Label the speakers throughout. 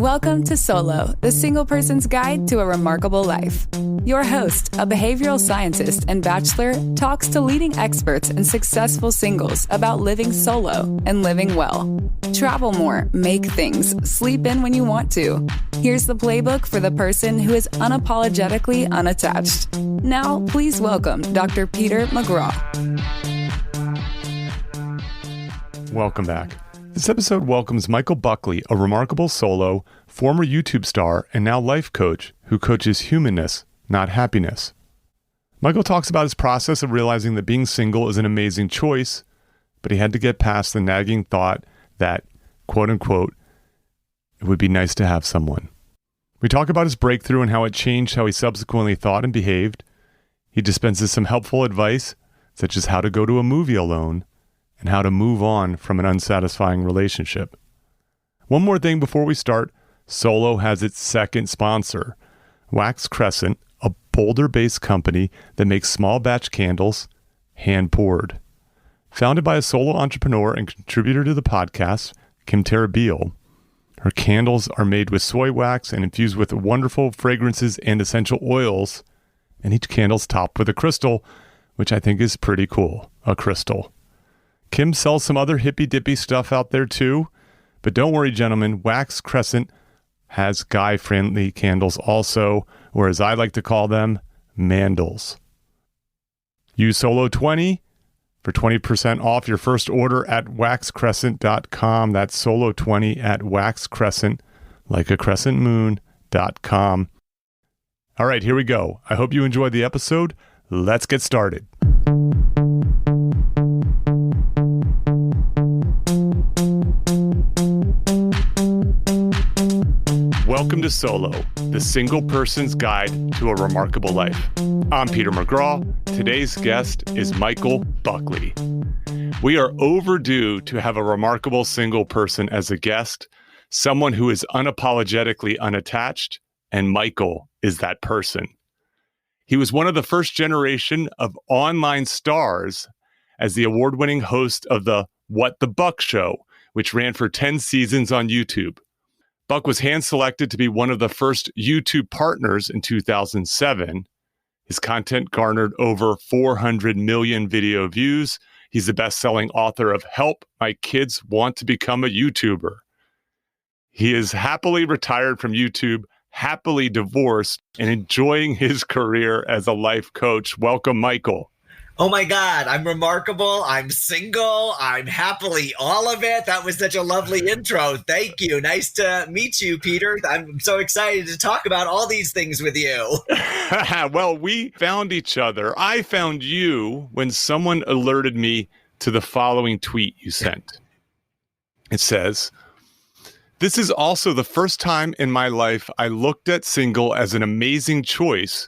Speaker 1: Welcome to Solo, the single person's guide to a remarkable life. Your host, a behavioral scientist and bachelor, talks to leading experts and successful singles about living solo and living well. Travel more, make things, sleep in when you want to. Here's the playbook for the person who is unapologetically unattached. Now, please welcome Dr. Peter McGraw.
Speaker 2: Welcome back. This episode welcomes Michael Buckley, a remarkable solo, former YouTube star, and now life coach who coaches humanness, not happiness. Michael talks about his process of realizing that being single is an amazing choice, but he had to get past the nagging thought that, quote unquote, it would be nice to have someone. We talk about his breakthrough and how it changed how he subsequently thought and behaved. He dispenses some helpful advice, such as how to go to a movie alone, and how to move on from an unsatisfying relationship. One more thing before we start, Solo has its second sponsor, Wax Crescent, a Boulder-based company that makes small batch candles, hand-poured. Founded by a solo entrepreneur and contributor to the podcast, Kim Tarabil, her candles are made with soy wax and infused with wonderful fragrances and essential oils, and each candle's topped with a crystal, which I think is pretty cool, a crystal. Kim sells some other hippy-dippy stuff out there too, but don't worry, gentlemen, Wax Crescent has guy-friendly candles also, or as I like to call them, mandals. Use Solo20 for 20% off your first order at waxcrescent.com. That's Solo20 at waxcrescent, like a crescent moon.com. All right, here we go. I hope you enjoyed the episode. Let's get started. Welcome to Solo, the single person's guide to a remarkable life. I'm Peter McGraw. Today's guest is Michael Buckley. We are overdue to have a remarkable single person as a guest, someone who is unapologetically unattached, and Michael is that person. He was one of the first generation of online stars as the award-winning host of the What the Buck Show, which ran for 10 seasons on YouTube. Buck was hand-selected to be one of the first YouTube partners in 2007. His content garnered over 400 million video views. He's the best-selling author of Help, My Kids Want to Become a YouTuber. He is happily retired from YouTube, happily divorced, and enjoying his career as a life coach. Welcome, Michael.
Speaker 3: Oh my God, I'm remarkable. I'm single. I'm happily all of it. That was such a lovely intro. Thank you. Nice to meet you, Peter. I'm so excited to talk about all these things with you.
Speaker 2: Well, we found each other. I found you when someone alerted me to the following tweet you sent. It says, "This is also the first time in my life I looked at single as an amazing choice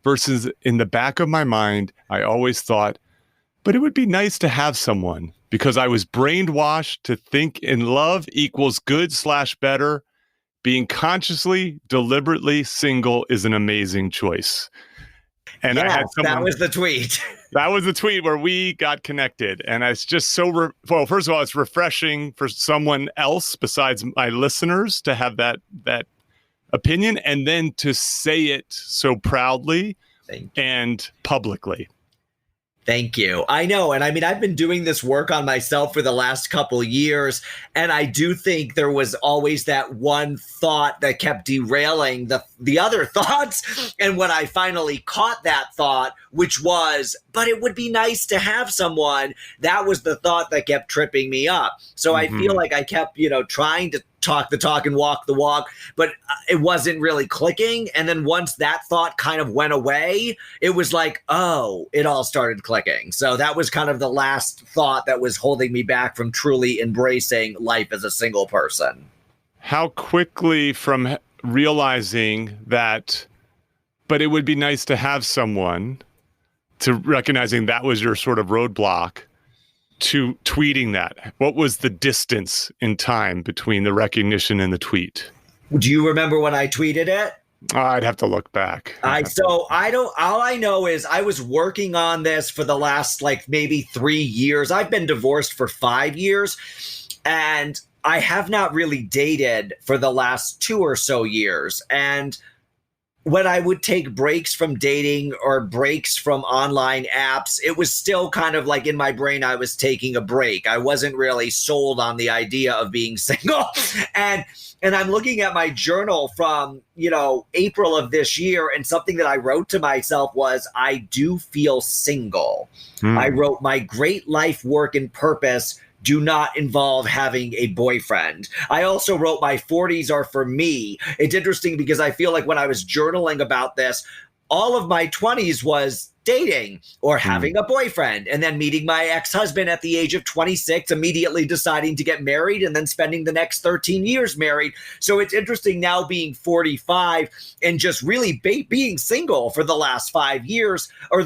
Speaker 2: versus in the back of my mind, I always thought, but it would be nice to have someone because I was brainwashed to think in love equals good/better. Being consciously, deliberately single is an amazing choice." And
Speaker 3: yes,
Speaker 2: I had someone,
Speaker 3: that was the tweet.
Speaker 2: That was the tweet where we got connected. And it's just so, well, first of all, it's refreshing for someone else besides my listeners to have that opinion, and then to say it so proudly and publicly.
Speaker 3: Thank you. I know. And I mean, I've been doing this work on myself for the last couple years. And I do think there was always that one thought that kept derailing the other thoughts. And when I finally caught that thought, which was, but it would be nice to have someone, that was the thought that kept tripping me up. So I feel like I kept, trying to talk the talk and walk the walk, but it wasn't really clicking. And then once that thought kind of went away, it was like, oh, it all started clicking. So that was kind of the last thought that was holding me back from truly embracing life as a single person.
Speaker 2: How quickly from realizing that, but it would be nice to have someone, to recognizing that was your sort of roadblock, to tweeting that? What was the distance in time between the recognition and the tweet?
Speaker 3: Do you remember when I tweeted it?
Speaker 2: I'd have to look back.
Speaker 3: All I know is I was working on this for the last maybe 3 years. I've been divorced for 5 years, and I have not really dated for the last 2 or so years. And when I would take breaks from dating or breaks from online apps, it was still kind of like in my brain, I was taking a break. I wasn't really sold on the idea of being single. And I'm looking at my journal from, April of this year, and something that I wrote to myself was, I do feel single. I wrote, my great life, work, and purpose do not involve having a boyfriend. I also wrote, my 40s are for me. It's interesting because I feel like when I was journaling about this, all of my 20s was dating or having a boyfriend, and then meeting my ex-husband at the age of 26, immediately deciding to get married, and then spending the next 13 years married. So it's interesting now being 45 and just really being single for the last 5 years, or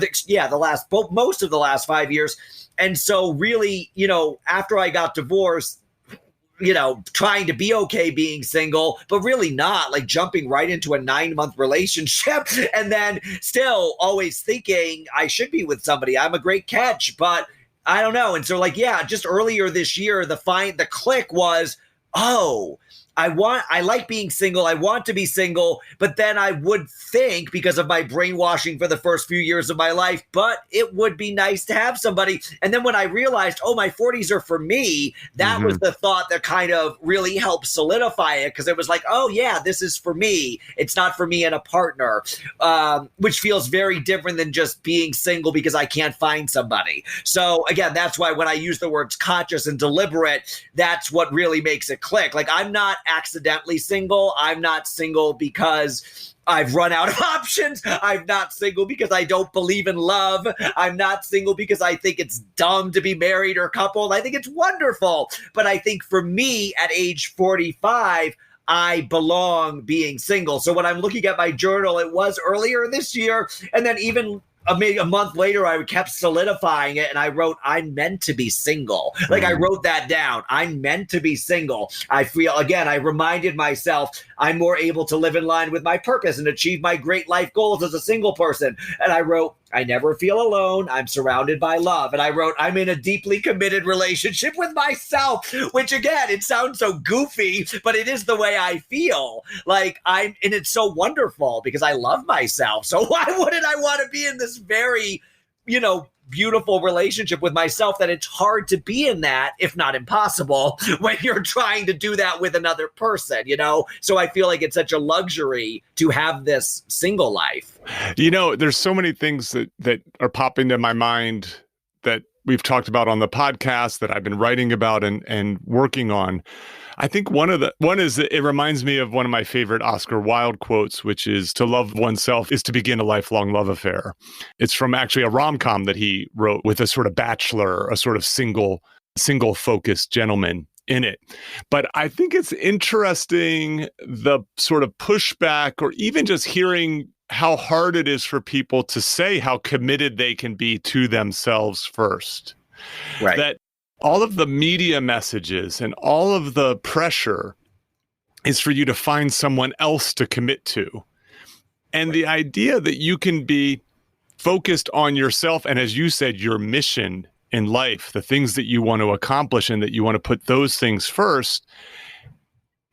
Speaker 3: most of the last 5 years. And so really, after I got divorced, trying to be okay being single, but really not, like jumping right into a 9-month relationship, and then still always thinking I should be with somebody. I'm a great catch, but I don't know. And so just earlier this year, the click was, I like being single. I want to be single, but then I would think, because of my brainwashing for the first few years of my life, but it would be nice to have somebody. And then when I realized, my 40s are for me, that was the thought that kind of really helped solidify it, because it was like, this is for me. It's not for me and a partner, which feels very different than just being single because I can't find somebody. So again, that's why when I use the words conscious and deliberate, that's what really makes it click. Like, I'm not accidentally single. I'm not single because I've run out of options. I'm not single because I don't believe in love. I'm not single because I think it's dumb to be married or coupled. I think it's wonderful. But I think for me at age 45, I belong being single. So when I'm looking at my journal, it was earlier this year. And then even maybe a month later, I kept solidifying it, and I wrote, I'm meant to be single. Like, I wrote that down. I'm meant to be single. I feel, again, I reminded myself I'm more able to live in line with my purpose and achieve my great life goals as a single person. And I wrote, I never feel alone. I'm surrounded by love. And I wrote, I'm in a deeply committed relationship with myself, which again, it sounds so goofy, but it is the way I feel. And it's so wonderful because I love myself. So why wouldn't I want to be in this very, beautiful relationship with myself, that it's hard to be in that, if not impossible, when you're trying to do that with another person, So I feel like it's such a luxury to have this single life.
Speaker 2: There's so many things that are popping to my mind that we've talked about on the podcast, that I've been writing about and working on. I think one is that it reminds me of one of my favorite Oscar Wilde quotes, which is, to love oneself is to begin a lifelong love affair. It's from actually a rom-com that he wrote with a sort of bachelor, a sort of single focused gentleman in it. But I think it's interesting, the sort of pushback, or even just hearing how hard it is for people to say how committed they can be to themselves first.
Speaker 3: Right.
Speaker 2: That all of the media messages and all of the pressure is for you to find someone else to commit to. And the idea that you can be focused on yourself, and as you said, your mission in life, the things that you want to accomplish, and that you want to put those things first,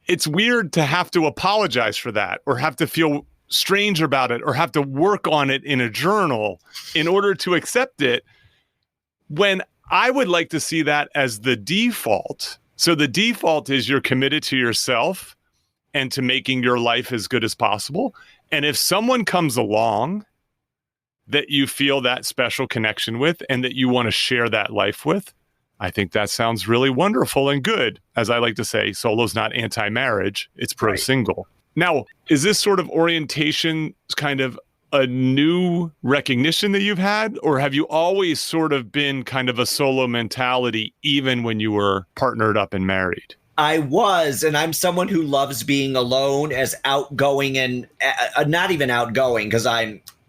Speaker 2: it's weird to have to apologize for that, or have to feel strange about it, or have to work on it in a journal in order to accept it, when I would like to see that as the default. So the default is you're committed to yourself and to making your life as good as possible. And if someone comes along that you feel that special connection with and that you want to share that life with, I think that sounds really wonderful and good. As I like to say, solo's not anti-marriage, it's pro-single. Now, is this sort of orientation kind of a new recognition that you've had, or have you always sort of been kind of a solo mentality even when you were partnered up and married?
Speaker 3: I was, and I'm someone who loves being alone, as outgoing and not even outgoing, because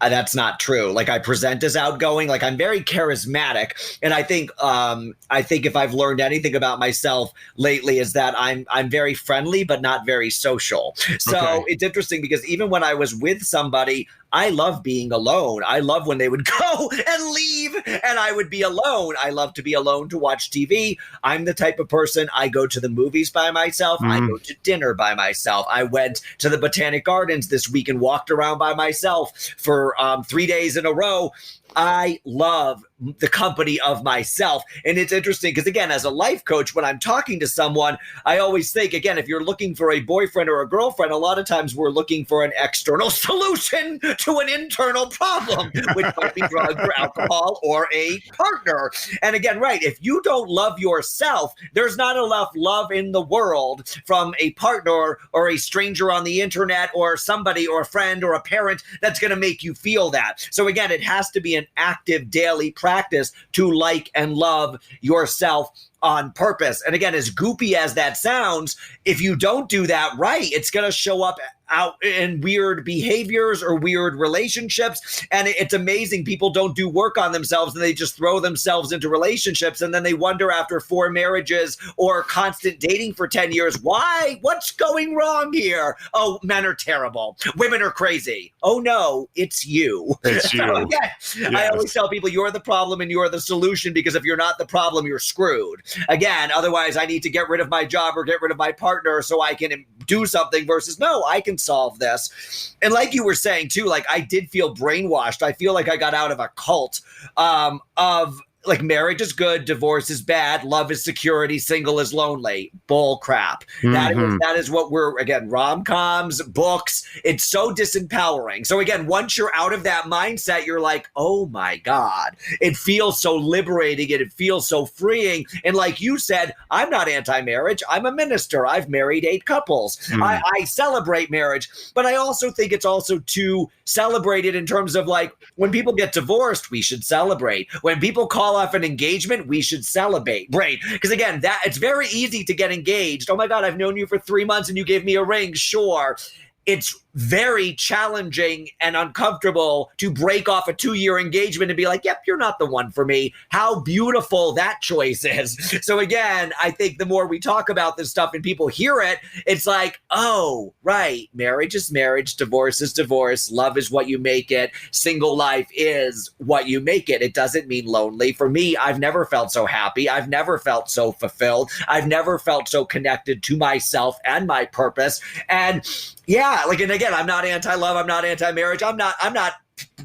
Speaker 3: that's not true. Like, I present as outgoing, like I'm very charismatic. And I think if I've learned anything about myself lately is that I'm very friendly, but not very social. So It's interesting because even when I was with somebody, I love being alone. I love when they would go and leave and I would be alone. I love to be alone to watch TV. I'm the type of person, I go to the movies by myself. I go to dinner by myself. I went to the Botanic Gardens this week and walked around by myself for 3 days in a row. I love the company of myself. And it's interesting because, again, as a life coach, when I'm talking to someone, I always think, again, if you're looking for a boyfriend or a girlfriend, a lot of times we're looking for an external solution to an internal problem, which might be drugs or alcohol or a partner. And again, right, if you don't love yourself, there's not enough love in the world from a partner or a stranger on the internet or somebody or a friend or a parent that's going to make you feel that. So again, it has to be an active daily practice to like and love yourself on purpose. And again, as goopy as that sounds, if you don't do that right, it's going to show up out in weird behaviors or weird relationships. And it's amazing. People don't do work on themselves and they just throw themselves into relationships. And then they wonder after 4 marriages or constant dating for 10 years, why? What's going wrong here? Oh, men are terrible. Women are crazy. Oh, no, it's you.
Speaker 2: It's you.
Speaker 3: So, yes. I always tell people you're the problem and you're the solution, because if you're not the problem, you're screwed. Again, otherwise I need to get rid of my job or get rid of my partner so I can do something versus, no, I can solve this. And like you were saying too, like I did feel brainwashed. I feel like I got out of a cult of like marriage is good, divorce is bad, love is security, single is lonely. Bull crap. That is what we're, again, rom-coms, books. It's so disempowering. So again, once you're out of that mindset, you're like, oh my God, it feels so liberating and it feels so freeing. And like you said, I'm not anti-marriage. I'm a minister. I've married 8 couples. I celebrate marriage, but I also think it's also too celebrated in terms of like when people get divorced, we should celebrate. When people call off an engagement, we should celebrate. Right. Because again, that it's very easy to get engaged. Oh my God, I've known you for 3 months and you gave me a ring. Sure. It's very challenging and uncomfortable to break off a 2-year engagement and be like, yep, you're not the one for me. How beautiful that choice is. So again, I think the more we talk about this stuff and people hear it, it's like, oh, right. Marriage is marriage. Divorce is divorce. Love is what you make it. Single life is what you make it. It doesn't mean lonely. For me, I've never felt so happy. I've never felt so fulfilled. I've never felt so connected to myself and my purpose. And yeah, like, and again, I'm not anti-love. I'm not anti-marriage. I'm not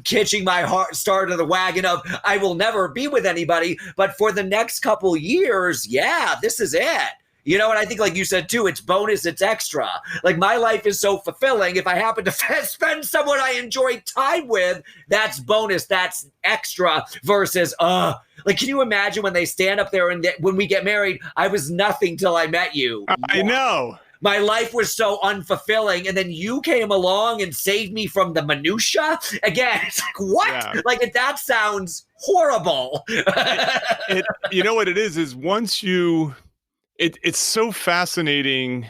Speaker 3: hitching my heart star to the wagon of I will never be with anybody. But for the next couple years, yeah, this is it. You know, and I think like you said too, it's bonus, it's extra. Like my life is so fulfilling. If I happen to spend someone I enjoy time with, that's bonus, that's extra versus, like, can you imagine when they stand up there and when we get married, I was nothing till I met you.
Speaker 2: I know.
Speaker 3: My life was so unfulfilling, and then you came along and saved me from the minutia. Again, it's like, what? Yeah. Like, that sounds horrible.
Speaker 2: You know what it is once you... It's so fascinating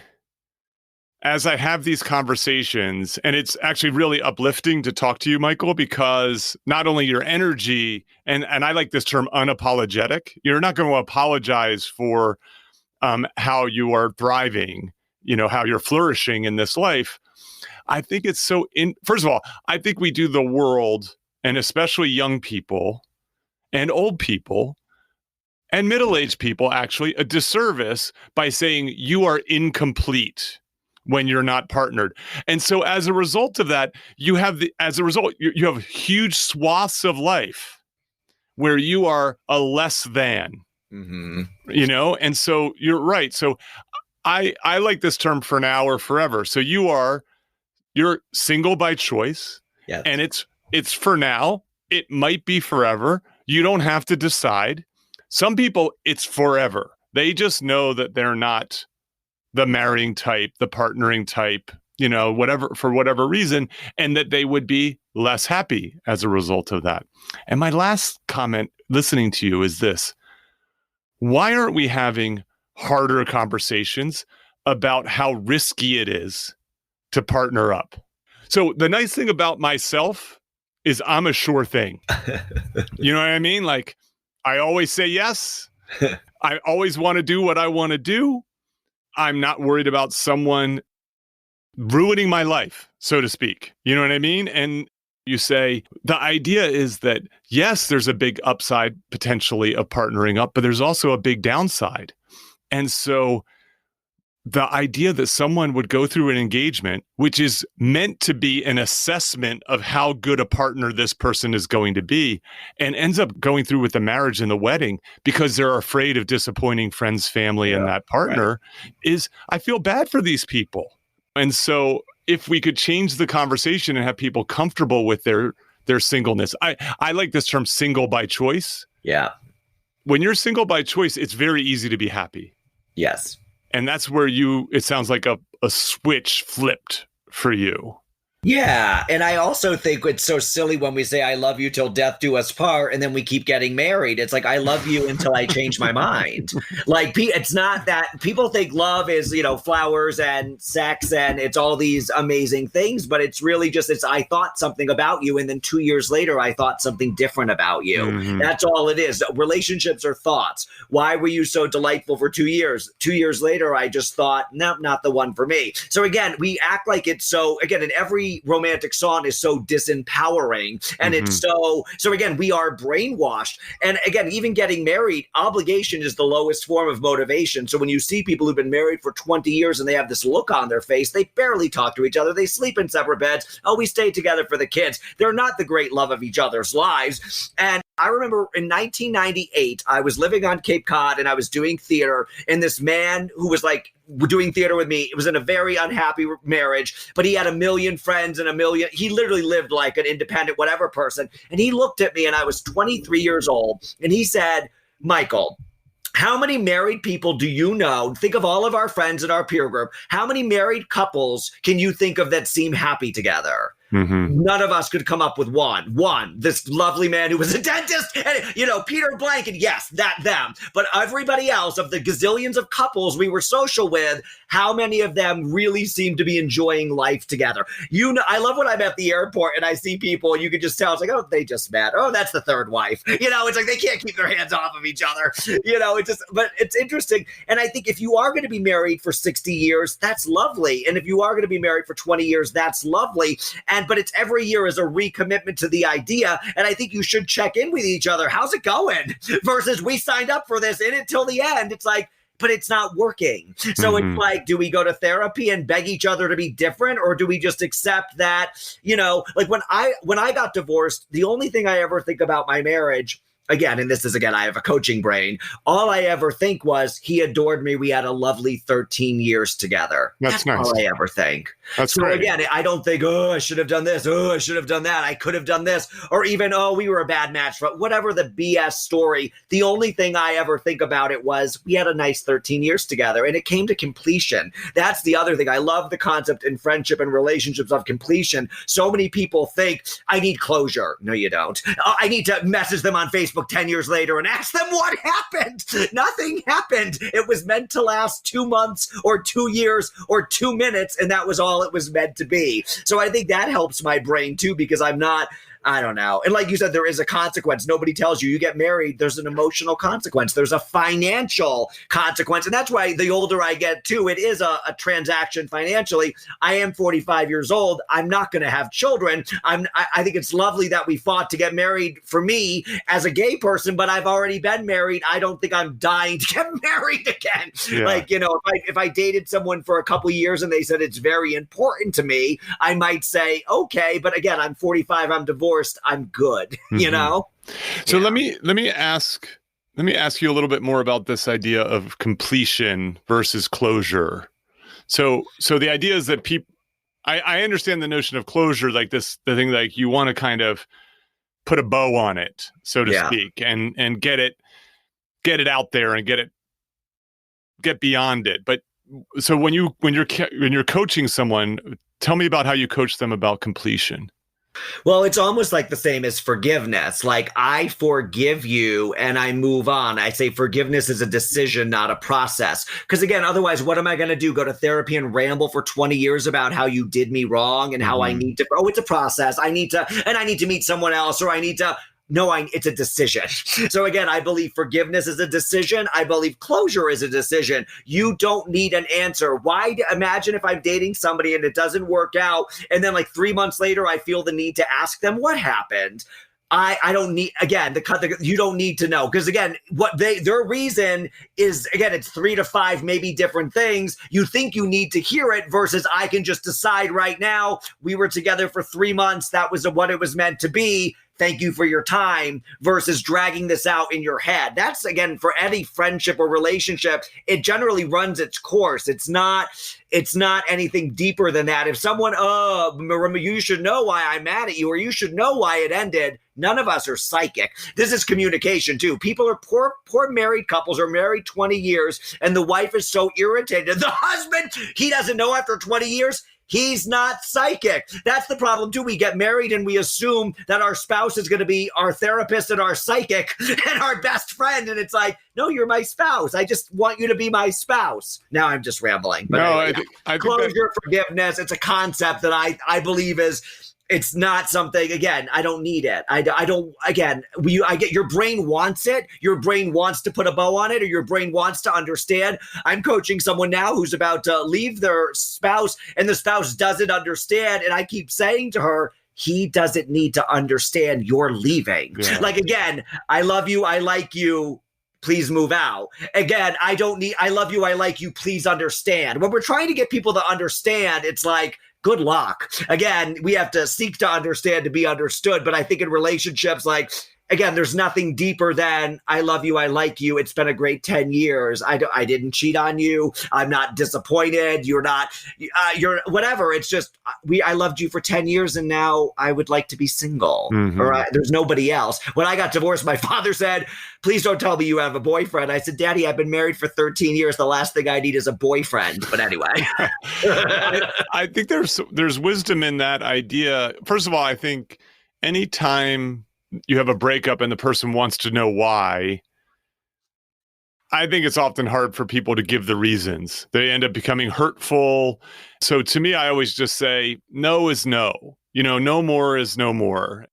Speaker 2: as I have these conversations, and it's actually really uplifting to talk to you, Michael, because not only your energy, and I like this term unapologetic, you're not going to apologize for how you are thriving, you know, how you're flourishing in this life. I think it's so first of all, I think we do the world, and especially young people and old people and middle-aged people, actually, a disservice by saying you are incomplete when you're not partnered. And so as a result of that, you have you have huge swaths of life where you are a less than, you know? And so you're right. So I like this term for now or forever. So you're single by choice,
Speaker 3: yes.
Speaker 2: And it's for now. It might be forever. You don't have to decide. Some people, it's forever. They just know that they're not the marrying type, the partnering type, you know, whatever, for whatever reason, and that they would be less happy as a result of that. And my last comment listening to you is this: why aren't we having harder conversations about how risky it is to partner up? So the nice thing about myself is I'm a sure thing. You know what I mean? Like, I always say yes. I always want to do what I want to do. I'm not worried about someone ruining my life, so to speak. You know what I mean? And You say the idea is that, yes, there's a big upside potentially of partnering up, but there's also a big downside. And so the idea that someone would go through an engagement, which is meant to be an assessment of how good a partner this person is going to be, and ends up going through with the marriage and the wedding because they're afraid of disappointing friends, family, and that partner, is, I feel bad for these people. And so if we could change the conversation and have people comfortable with their singleness, I like this term single by choice.
Speaker 3: Yeah.
Speaker 2: When you're single by choice, it's very easy to be happy.
Speaker 3: Yes.
Speaker 2: And that's where it sounds like a switch flipped for you.
Speaker 3: Yeah. And I also think it's so silly when we say, I love you till death do us part, and then we keep getting married. It's like, I love you until I change my mind. Like, it's not that people think love is, flowers and sex and it's all these amazing things, but it's really just, I thought something about you. And then 2 years later, I thought something different about you. Mm-hmm. That's all it is. Relationships are thoughts. Why were you so delightful for 2 years? 2 years later, I just thought, no, not the one for me. So again, we act like it's so, again, in every romantic song is so disempowering, and it's so again, we are brainwashed. And again, even getting married, obligation is the lowest form of motivation. So when you see people who've been married for 20 years and they have this look on their face, they barely talk to each other, they sleep in separate beds, we stay together for the kids, they're not the great love of each other's lives. And I remember in 1998, I was living on Cape Cod and I was doing theater, and this man who was like doing theater with me, it was in a very unhappy marriage, but he had a million friends and he literally lived like an independent whatever person. And he looked at me, and I was 23 years old, and he said, Michael, how many married people do you know? Think of all of our friends in our peer group. How many married couples can you think of that seem happy together? Mm-hmm. None of us could come up with one. This lovely man who was a dentist, and Peter Blank, and yes, them. But everybody else, of the gazillions of couples we were social with, how many of them really seem to be enjoying life together? I love when I'm at the airport and I see people, and you can just tell, it's like, oh, they just met. Oh, that's the third wife. It's like they can't keep their hands off of each other. But it's interesting. And I think if you are going to be married for 60 years, that's lovely. And if you are going to be married for 20 years, that's lovely. But it's every year is a recommitment to the idea. And I think you should check in with each other. How's it going? Versus we signed up for this in it till the end. It's like, but it's not working. So it's like, do we go to therapy and beg each other to be different? Or do we just accept that, like when I got divorced, the only thing I ever think about my marriage, again, and this is, again, I have a coaching brain, all I ever think was he adored me. We had a lovely 13 years together. That's nice. All I ever think.
Speaker 2: That's great.
Speaker 3: Again, I don't think, I should have done this. I should have done that. I could have done this. Or even, we were a bad match. But whatever the BS story, the only thing I ever think about it was we had a nice 13 years together, and it came to completion. That's the other thing. I love the concept in friendship and relationships of completion. So many people think, I need closure. No, you don't. I need to message them on Facebook 10 years later and ask them what happened. Nothing happened. It was meant to last 2 months or 2 years or 2 minutes, and that was all it was meant to be. So I think that helps my brain too, because I don't know. And like you said, there is a consequence. Nobody tells you get married, there's an emotional consequence. There's a financial consequence. And that's why the older I get too, it is a transaction financially. I am 45 years old. I'm not going to have children. I think it's lovely that we fought to get married for me as a gay person, but I've already been married. I don't think I'm dying to get married again. Yeah. Like, if I dated someone for a couple of years and they said it's very important to me, I might say, okay, but again, I'm 45, I'm divorced, I'm good, So
Speaker 2: let me ask you a little bit more about this idea of completion versus closure. So the idea is that I understand the notion of closure, like the thing, like you want to kind of put a bow on it, so to speak, and get it out there and get beyond it. But so when you're coaching someone, tell me about how you coach them about completion.
Speaker 3: Well, it's almost like the same as forgiveness. Like, I forgive you and I move on. I say forgiveness is a decision, not a process. Because again, otherwise, what am I going to do? Go to therapy and ramble for 20 years about how you did me wrong and how I need to, it's a process. I need to meet someone else, or I need to, No, it's a decision. So again, I believe forgiveness is a decision. I believe closure is a decision. You don't need an answer. Imagine if I'm dating somebody and it doesn't work out, and then like 3 months later, I feel the need to ask them what happened. I don't need, again, you don't need to know, because again, their reason is, again, it's 3 to 5 maybe different things. You think you need to hear it versus I can just decide right now, we were together for 3 months. That was what it was meant to be. Thank you for your time, versus dragging this out in your head. That's, again, for any friendship or relationship, it generally runs its course. It's not anything deeper than that. If someone, you should know why I'm mad at you, or you should know why it ended. None of us are psychic. This is communication too. People are poor married couples are married 20 years, and the wife is so irritated. The husband, he doesn't know after 20 years. He's not psychic. That's the problem too. We get married and we assume that our spouse is going to be our therapist and our psychic and our best friend. And it's like, no, you're my spouse. I just want you to be my spouse. Now I'm just rambling. But
Speaker 2: no,
Speaker 3: anyway,
Speaker 2: I think
Speaker 3: closure, forgiveness, it's a concept that I believe it's not something, again, I don't need it. I get your brain wants it. Your brain wants to put a bow on it, or your brain wants to understand. I'm coaching someone now who's about to leave their spouse, and the spouse doesn't understand. And I keep saying to her, he doesn't need to understand you're leaving. Yeah. Like, again, I love you. I like you. Please move out. Again, I love you. I like you. Please understand. When we're trying to get people to understand, it's like, good luck. Again, we have to seek to understand to be understood. But I think in relationships, like, again, there's nothing deeper than I love you, I like you. It's been a great 10 years. I didn't cheat on you. I'm not disappointed. You're not, you're whatever. It's just, I loved you for 10 years and now I would like to be single. Mm-hmm. Or there's nobody else. When I got divorced, my father said, please don't tell me you have a boyfriend. I said, Daddy, I've been married for 13 years. The last thing I need is a boyfriend. But anyway.
Speaker 2: I think there's wisdom in that idea. First of all, I think anytime you have a breakup and the person wants to know why, I think it's often hard for people to give the reasons. They end up becoming hurtful. So to me, I always just say, no is no. No more is no more.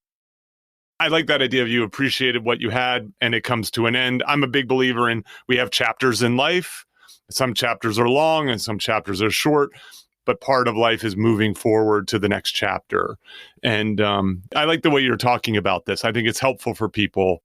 Speaker 2: I like that idea of you appreciated what you had and it comes to an end. I'm a big believer in we have chapters in life. Some chapters are long and some chapters are short. But part of life is moving forward to the next chapter. And I like the way you're talking about this. I think it's helpful for people.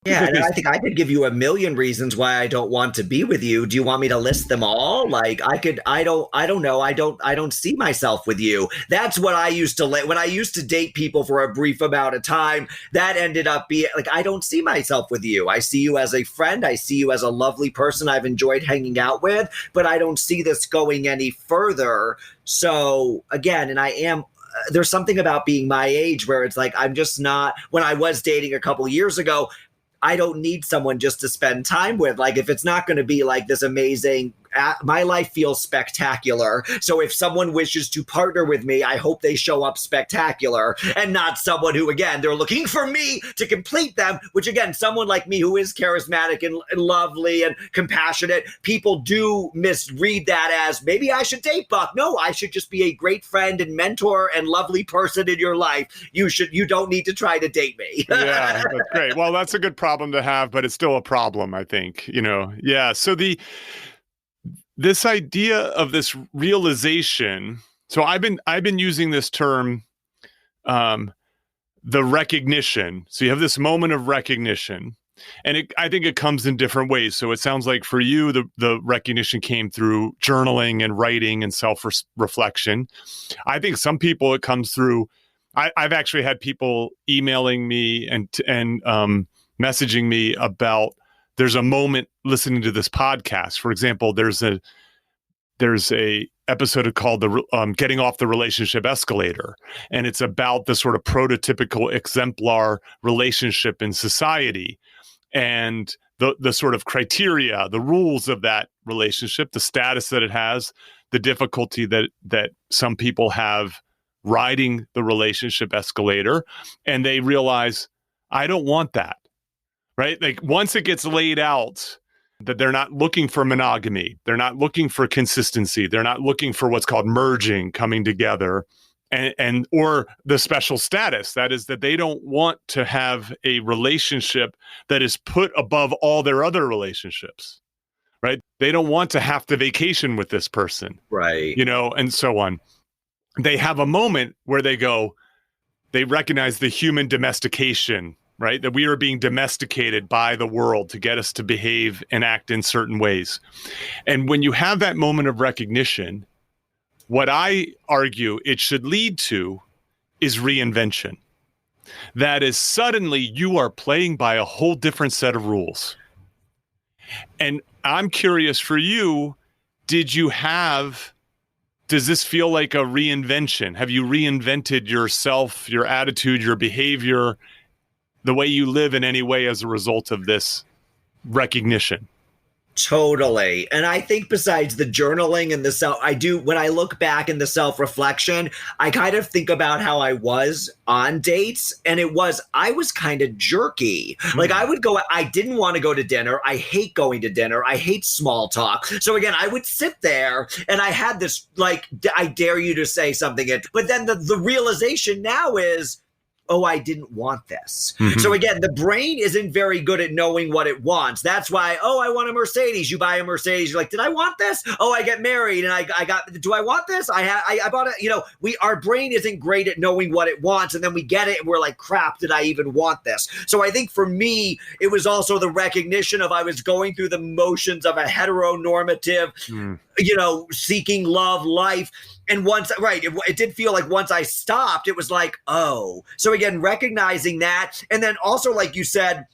Speaker 3: Yeah, and I think I could give you a million reasons why I don't want to be with you. Do you want me to list them all? Like I don't know. I don't see myself with you. That's what I used to when I used to date people for a brief amount of time. That ended up being like, I don't see myself with you. I see you as a friend. I see you as a lovely person I've enjoyed hanging out with, but I don't see this going any further. So again, and I am, there's something about being my age where it's like, I'm just not, when I was dating a couple years ago, I don't need someone just to spend time with. Like, if it's not going to be like this amazing, my life feels spectacular. So if someone wishes to partner with me, I hope they show up spectacular and not someone who, again, they're looking for me to complete them, which again, someone like me who is charismatic and lovely and compassionate, people do misread that as maybe I should date Buck. No, I should just be a great friend and mentor and lovely person in your life. You don't need to try to date me.
Speaker 2: Yeah, that's great. Well, that's a good problem to have, but it's still a problem, I think, Yeah. So this idea of this realization. So I've been using this term, the recognition. So you have this moment of recognition, and I think it comes in different ways. So it sounds like for you, the recognition came through journaling and writing and self-reflection. I think some people it comes through. I've actually had people emailing me and messaging me about there's a moment listening to this podcast. For example, there's a episode called the Getting Off the Relationship Escalator, and it's about the sort of prototypical exemplar relationship in society and the sort of criteria, the rules of that relationship, the status that it has, the difficulty that some people have riding the relationship escalator, and they realize, I don't want that. Right? Like once it gets laid out that they're not looking for monogamy, they're not looking for consistency, they're not looking for what's called merging, coming together. and or the special status. That is that they don't want to have a relationship that is put above all their other relationships, right? They don't want to have to vacation with this person,
Speaker 3: right?
Speaker 2: And so on. They have a moment where they recognize the human domestication, right? That we are being domesticated by the world to get us to behave and act in certain ways. And when you have that moment of recognition, what I argue it should lead to is reinvention. That is, suddenly you are playing by a whole different set of rules. And I'm curious for you, does this feel like a reinvention? Have you reinvented yourself, your attitude, your behavior, the way you live in any way as a result of this recognition?
Speaker 3: Totally. And I think besides the journaling and when I look back in the self-reflection, I kind of think about how I was on dates, and I was kind of jerky. Like I didn't want to go to dinner. I hate going to dinner. I hate small talk. So again, I would sit there and I had this, like, I dare you to say something. But then the realization now is, oh, I didn't want this. Mm-hmm. So again, the brain isn't very good at knowing what it wants. That's why, oh, I want a Mercedes. You buy a Mercedes. You're like, did I want this? Oh, I get married and do I want this? I bought it. Our brain isn't great at knowing what it wants. And then we get it and we're like, crap, did I even want this? So I think for me, it was also the recognition of I was going through the motions of a heteronormative, seeking love life. And it did feel like once I stopped, it was like, oh. So again, recognizing that. And then also, like you said,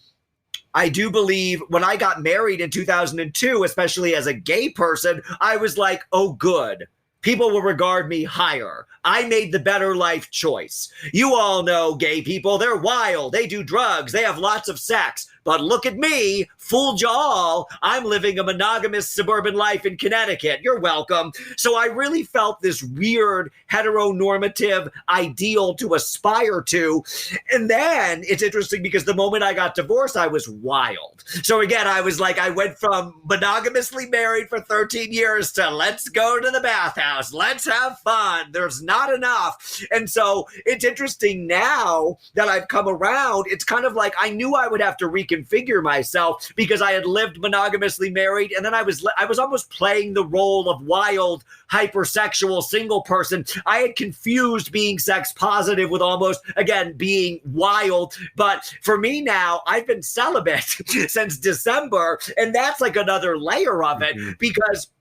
Speaker 3: I do believe when I got married in 2002, especially as a gay person, I was like, oh, good. People will regard me higher. I made the better life choice. You all know gay people. They're wild. They do drugs. They have lots of sex. But look at me, fooled you all. I'm living a monogamous suburban life in Connecticut. You're welcome. So I really felt this weird heteronormative ideal to aspire to. And then it's interesting because the moment I got divorced, I was wild. So again, I was like, I went from monogamously married for 13 years to let's go to the bathhouse. Let's have fun. There's not enough. And so it's interesting now that I've come around. It's kind of like I knew I would have to reconfigure myself because I had lived monogamously married, and then I was almost playing the role of wild, hypersexual single person. I had confused being sex positive with almost, again, being wild. But for me now, I've been celibate since December, and that's like another layer of it because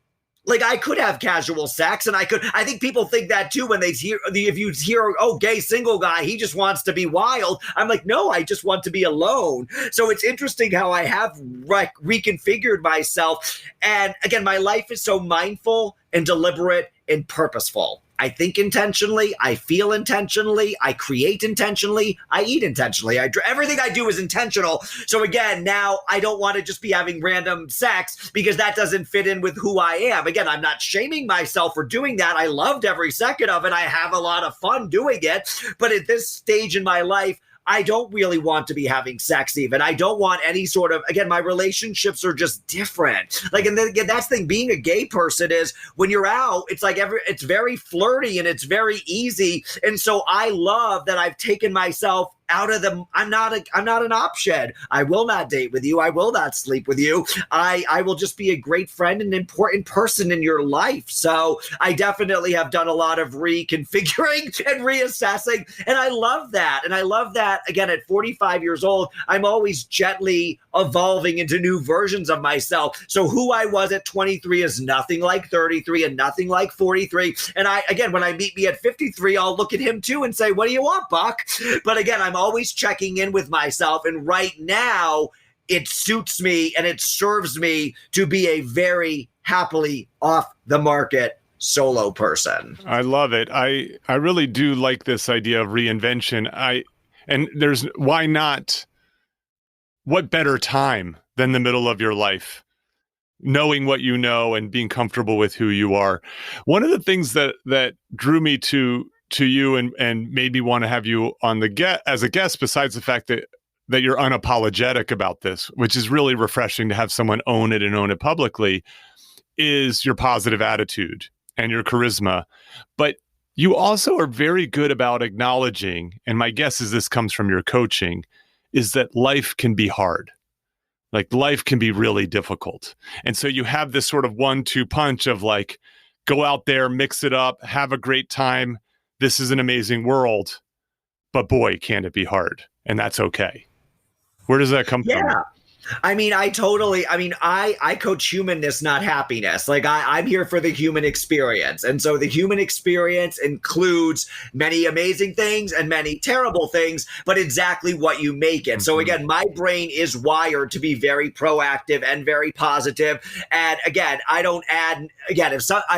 Speaker 3: like I could have casual sex and I think people think that too when if you hear, oh, gay single guy, he just wants to be wild. I'm like, no, I just want to be alone. So it's interesting how I have reconfigured myself. And again, my life is so mindful and deliberate and purposeful. I think intentionally, I feel intentionally, I create intentionally, I eat intentionally. Everything I do is intentional. So again, now I don't want to just be having random sex because that doesn't fit in with who I am. Again, I'm not shaming myself for doing that. I loved every second of it. I have a lot of fun doing it. But at this stage in my life, I don't really want to be having sex even. I don't want any sort of, again, my relationships are just different. Like, and then again, that's the thing, being a gay person is when you're out, it's like it's very flirty and it's very easy. And so I love that I've taken myself out of them. I'm not an option. I will not date with you. I will not sleep with you. I will just be a great friend and an important person in your life. So I definitely have done a lot of reconfiguring and reassessing. And I love that. And I love that, again, at 45 years old, I'm always gently evolving into new versions of myself. So who I was at 23 is nothing like 33 and nothing like 43. And when I meet me at 53, I'll look at him too and say, what do you want, Buck? But again, I'm always checking in with myself. And right now, it suits me and it serves me to be a very happily off the market solo person.
Speaker 2: I love it. I really do like this idea of reinvention. Why not? What better time than the middle of your life, knowing what you know and being comfortable with who you are. One of the things that drew me to you and made me want to have you on as a guest, besides the fact that you're unapologetic about this, which is really refreshing to have someone own it publicly, is your positive attitude and your charisma. But You also are very good about acknowledging, and my guess is this comes from your coaching, is that life can be hard. Like life can be really difficult. And so you have this sort of 1-2 punch of like, go out there, mix it up, have a great time. This is an amazing world, but boy, can it be hard. And that's okay. Where does that come from?
Speaker 3: I coach humanness, not happiness. Like I'm here for the human experience. And so the human experience includes many amazing things and many terrible things, but exactly what you make it. So again, my brain is wired to be very proactive and very positive. And again, I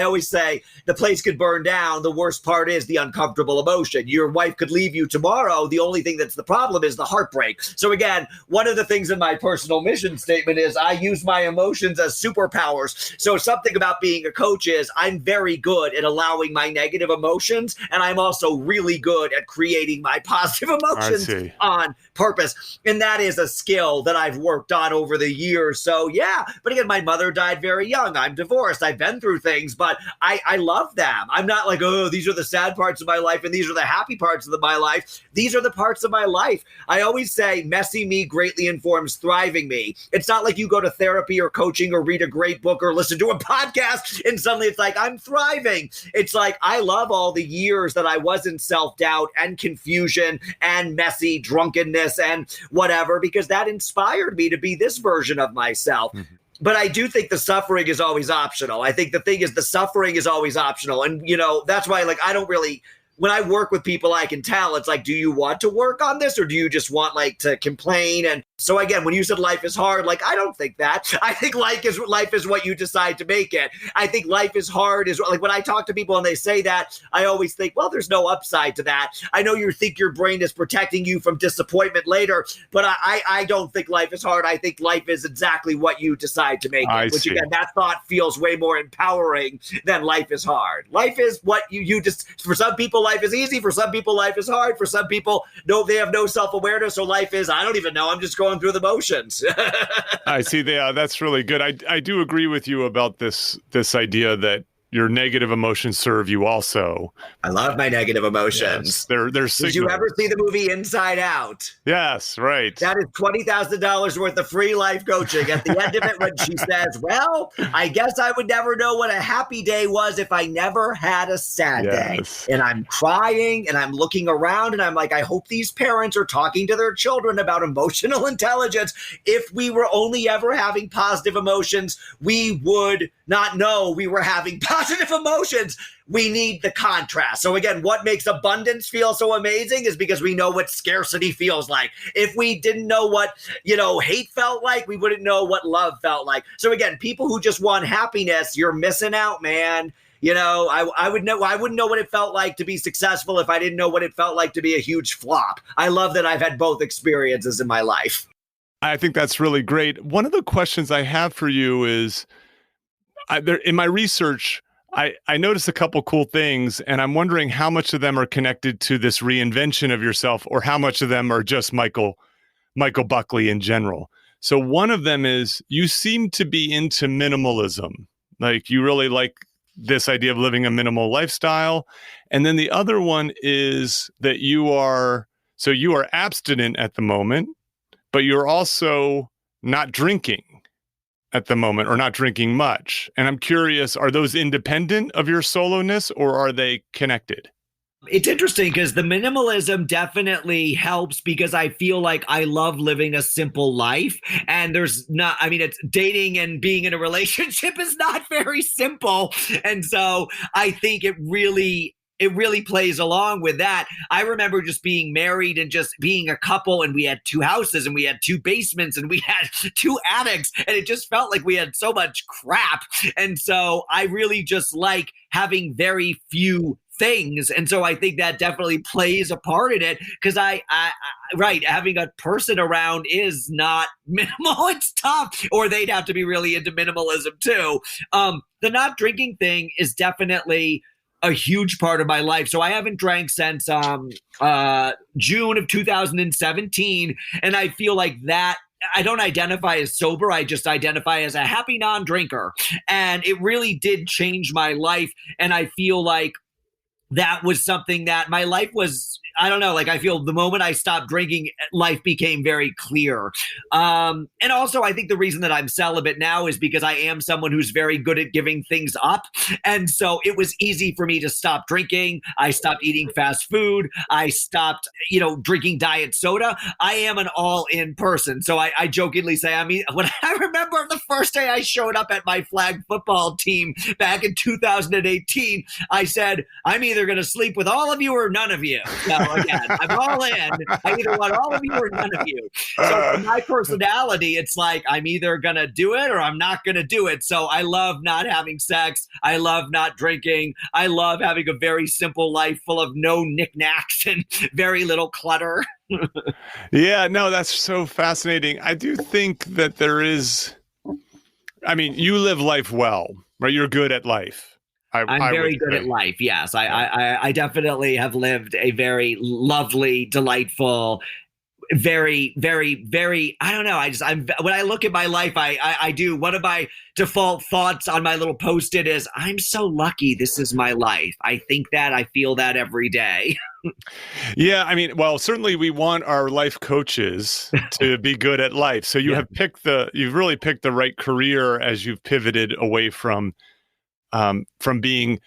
Speaker 3: always say the place could burn down. The worst part is the uncomfortable emotion. Your wife could leave you tomorrow. The only thing that's the problem is the heartbreak. So again, one of the things in my personal mission statement is I use my emotions as superpowers. So something about being a coach is I'm very good at allowing my negative emotions, and I'm also really good at creating my positive emotions on purpose. And that is a skill that I've worked on over the years. So yeah, but again, my mother died very young. I'm divorced. I've been through things, but I love them. I'm not like, oh, these are the sad parts of my life and these are the happy parts of my life. These are the parts of my life. I always say messy me greatly informs thriving me. It's not like you go to therapy or coaching or read a great book or listen to a podcast and suddenly it's like, I'm thriving. It's like, I love all the years that I was in self-doubt and confusion and messy drunkenness and whatever, because that inspired me to be this version of myself. But I do think the suffering is always optional. I think the thing is the suffering is always optional. And, that's why, like, I don't really, when I work with people, I can tell it's like, do you want to work on this or do you just want like to complain? And so again, when you said life is hard, like, I don't think that. I think life is what you decide to make it. I think life is hard is like when I talk to people and they say that, I always think, well, there's no upside to that. I know you think your brain is protecting you from disappointment later, but I don't think life is hard. I think life is exactly what you decide to make it, which again, that thought feels way more empowering than life is hard. Life is what you just, for some people, life is easy. For some people, life is hard. For some people, they have no self-awareness. So life is, I don't even know. I'm just going through the motions.
Speaker 2: I see. That's really good. I do agree with you about this idea that your negative emotions serve you also.
Speaker 3: I love my negative emotions.
Speaker 2: Yes, they're signals.
Speaker 3: Did you ever see the movie Inside Out?
Speaker 2: Yes, right.
Speaker 3: That is $20,000 worth of free life coaching. At the end of it, when she says, well, I guess I would never know what a happy day was if I never had a sad day. And I'm crying and I'm looking around and I'm like, I hope these parents are talking to their children about emotional intelligence. If we were only ever having positive emotions, we would not know we were having positive emotions. We need the contrast. So again, what makes abundance feel so amazing is because we know what scarcity feels like. If we didn't know what, hate felt like, we wouldn't know what love felt like. So again, people who just want happiness, you're missing out, man. I wouldn't know what it felt like to be successful if I didn't know what it felt like to be a huge flop. I love that I've had both experiences in my life.
Speaker 2: I think that's really great. One of the questions I have for you is, in my research, I noticed a couple cool things, and I'm wondering how much of them are connected to this reinvention of yourself, or how much of them are just Michael Buckley in general. So one of them is you seem to be into minimalism. Like you really like this idea of living a minimal lifestyle. And then the other one is that you are abstinent at the moment, but you're also not drinking at the moment, or not drinking much. And I'm curious, are those independent of your soloness, or are they connected?
Speaker 3: It's interesting because the minimalism definitely helps because I feel like I love living a simple life. And it's dating and being in a relationship is not very simple. And so I think it really plays along with that. I remember just being married and just being a couple, and we had 2 houses and we had 2 basements and we had 2 attics, and it just felt like we had so much crap. And so I really just like having very few things. And so I think that definitely plays a part in it because having a person around is not minimal. It's tough, or they'd have to be really into minimalism too. The not drinking thing is definitely a huge part of my life. So I haven't drank since June of 2017. And I feel like that I don't identify as sober. I just identify as a happy non-drinker. And it really did change my life. And I feel like that was something that my life was, I don't know, like I feel the moment I stopped drinking, life became very clear. And also I think the reason that I'm celibate now is because I am someone who's very good at giving things up. And so it was easy for me to stop drinking. I stopped eating fast food. I stopped, drinking diet soda. I am an all-in person. So I jokingly say, when I remember the first day I showed up at my flag football team back in 2018, I said, I'm either going to sleep with all of you or none of you. So again, I'm all in. I either want all of you or none of you. So for my personality, it's like I'm either going to do it or I'm not going to do it. So I love not having sex. I love not drinking. I love having a very simple life full of no knickknacks and very little clutter.
Speaker 2: Yeah, no, that's so fascinating. I do think that you live life well, right? You're good at life.
Speaker 3: I'm very good at life. Yes, I definitely have lived a very lovely, delightful, very, very, very, I don't know. When I look at my life, I do. One of my default thoughts on my little Post-it is, I'm so lucky this is my life. I think that, I feel that every day.
Speaker 2: Yeah, certainly we want our life coaches to be good at life. So you've really picked the right career as you've pivoted away from being,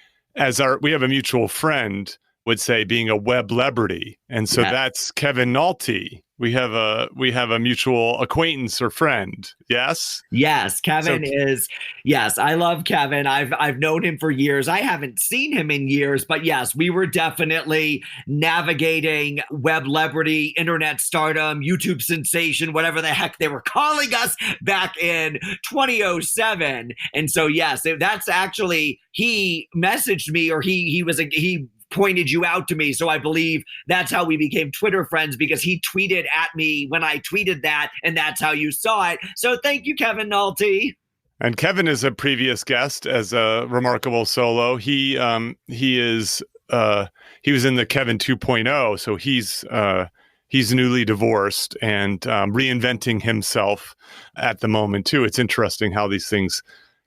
Speaker 2: we have a mutual friend would say, being a web celebrity. And so that's Kevin Nolte. We have a mutual acquaintance or friend. Yes. Yes.
Speaker 3: Kevin is. Yes. I love Kevin. I've known him for years. I haven't seen him in years, but yes, we were definitely navigating web celebrity, internet stardom, YouTube sensation, whatever the heck they were calling us back in 2007. And so, yes, that's actually, he messaged me, or he pointed you out to me. So I believe that's how we became Twitter friends, because he tweeted at me when I tweeted that, and that's how you saw it. So thank you, Kevin Nolte.
Speaker 2: And Kevin is a previous guest as a Remarkable Solo. He was in the Kevin 2.0. So he's newly divorced and reinventing himself at the moment too. It's interesting how these things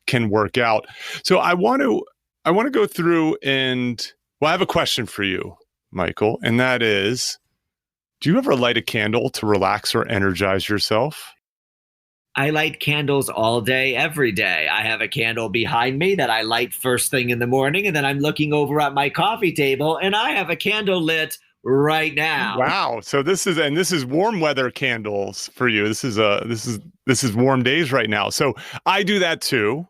Speaker 2: can work out. So I want to go through and, well, I have a question for you, Michael, and that is, do you ever light a candle to relax or energize yourself?
Speaker 3: I light candles all day, every day. I have a candle behind me that I light first thing in the morning, and then I'm looking over at my coffee table, and I have a candle lit right now.
Speaker 2: Wow. So this is warm weather candles for you. This is warm days right now. So I do that too.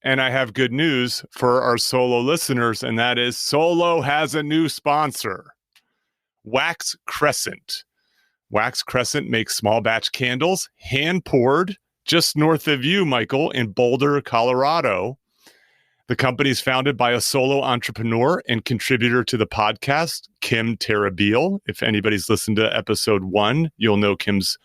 Speaker 2: And I have good news for our Solo listeners, and that is Solo has a new sponsor, Wax Crescent. Wax Crescent makes small batch candles, hand poured, just north of you, Michael, in Boulder, Colorado. The company is founded by a solo entrepreneur and contributor to the podcast, Kim Terabeel. If anybody's listened to episode 1, you'll know Kim's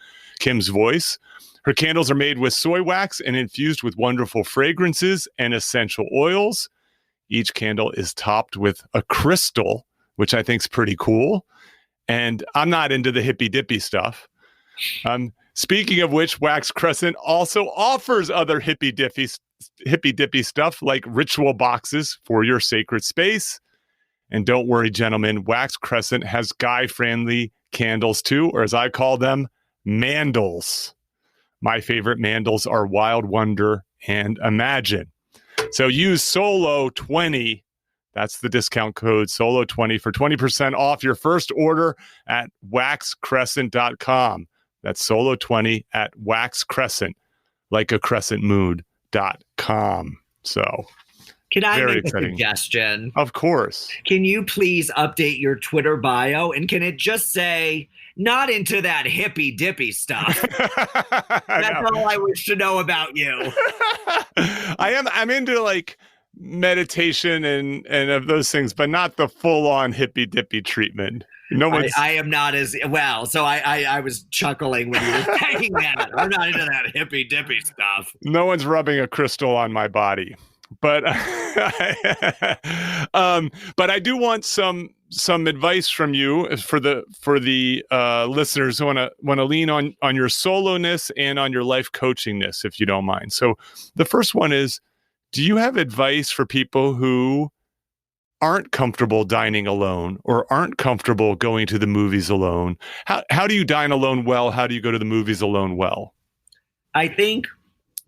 Speaker 2: voice. Her candles are made with soy wax and infused with wonderful fragrances and essential oils. Each candle is topped with a crystal, which I think is pretty cool. And I'm not into the hippy dippy stuff. Speaking of which, Wax Crescent also offers other hippy dippy stuff like ritual boxes for your sacred space. And don't worry, gentlemen, Wax Crescent has guy-friendly candles too, or as I call them, mandals. My favorite mandals are Wild Wonder and Imagine. So use SOLO20. That's the discount code SOLO20 for 20% off your first order at waxcrescent.com. That's SOLO20 at waxcrescent, like a crescent moon.com. So
Speaker 3: can I make a suggestion?
Speaker 2: Of course.
Speaker 3: Can you please update your Twitter bio, and can it just say, not into that hippy dippy stuff? That's all I wish to know about you.
Speaker 2: I'm into like meditation and of those things, but not the full on hippy dippy treatment.
Speaker 3: I am not as well. So I was chuckling when you were saying that. I'm not into that hippy dippy stuff.
Speaker 2: No one's rubbing a crystal on my body. But but I do want some advice from you for the listeners who want to lean on your soloness and on your life coachingness, if you don't mind. So the first one is, do you have advice for people who aren't comfortable dining alone or aren't comfortable going to the movies alone? How do you dine alone well? How do you go to the movies alone well?
Speaker 3: I think